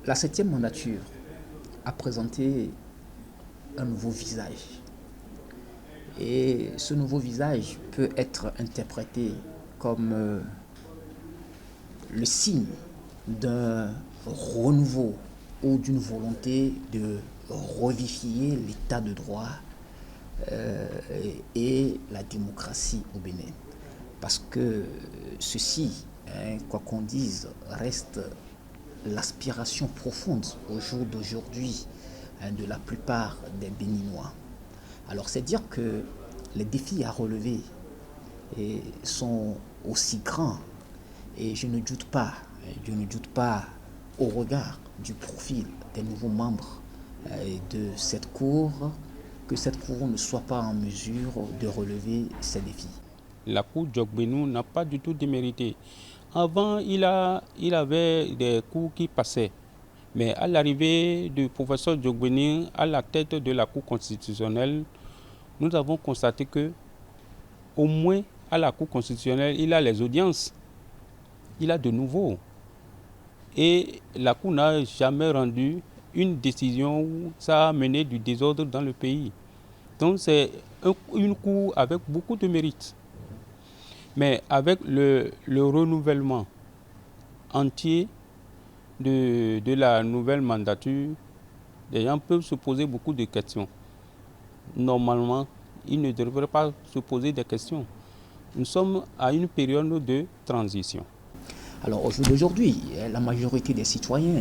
La septième mandature a présenté un nouveau visage. Et ce nouveau visage peut être interprété comme le signe d'un renouveau ou d'une volonté de revivifier l'état de droit et la démocratie au Bénin. Parce que ceci, quoi qu'on dise, reste l'aspiration profonde au jour d'aujourd'hui de la plupart des Béninois. Alors c'est dire que les défis à relever sont aussi grands et je ne doute pas au regard du profil des nouveaux membres de cette cour que cette cour ne soit pas en mesure de relever ces défis. La cour Djokbenou n'a pas du tout démérité. Avant, il avait des cours qui passaient. Mais à l'arrivée du professeur Djokbenou à la tête de la Cour constitutionnelle, nous avons constaté que, au moins à la Cour constitutionnelle, il a les audiences. Il a de nouveau. Et la Cour n'a jamais rendu une décision où ça a mené du désordre dans le pays. Donc c'est une Cour avec beaucoup de mérite. Mais avec le renouvellement entier de la nouvelle mandature, les gens peuvent se poser beaucoup de questions. Normalement, ils ne devraient pas se poser des questions. Nous sommes à une période de transition. Alors au jour d'aujourd'hui, la majorité des citoyens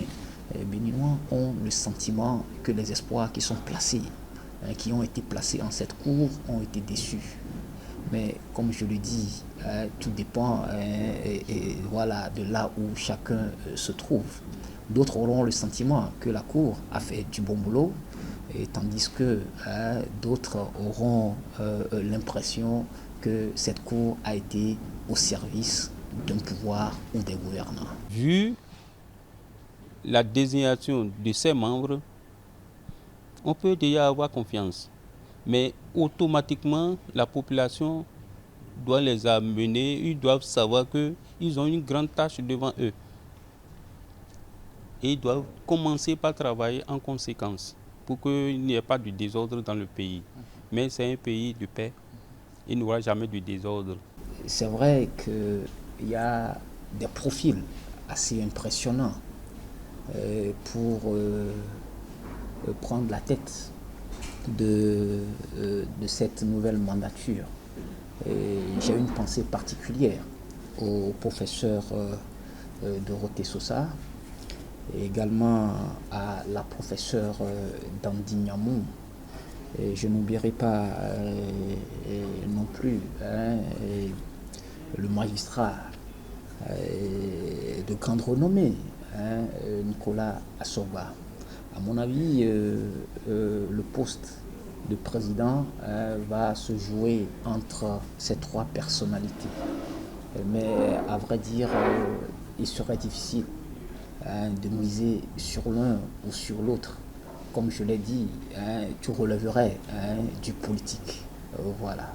béninois ont le sentiment que les espoirs qui sont placés, qui ont été placés en cette cour, ont été déçus. Mais comme je le dis, tout dépend voilà, de là où chacun se trouve. D'autres auront le sentiment que la Cour a fait du bon boulot, tandis que d'autres auront l'impression que cette Cour a été au service d'un pouvoir ou des gouvernants. Vu la désignation de ses membres, on peut déjà avoir confiance. Mais automatiquement, la population doit les amener, ils doivent savoir qu'ils ont une grande tâche devant eux. Et ils doivent commencer par travailler en conséquence pour qu'il n'y ait pas de désordre dans le pays. Mais c'est un pays de paix, il n'y aura jamais de désordre. C'est vrai qu'il y a des profils assez impressionnants pour prendre la tête de cette nouvelle mandature. J'ai une pensée particulière au professeur Dorothée Sosa et également à la professeure Dandi Niamou. Et je n'oublierai pas non plus le magistrat de grande renommée, Nicolas Assoba. À mon avis, le poste de président va se jouer entre ces trois personnalités. Mais à vrai dire, il serait difficile de miser sur l'un ou sur l'autre. Comme je l'ai dit, tout relèverait du politique. Voilà.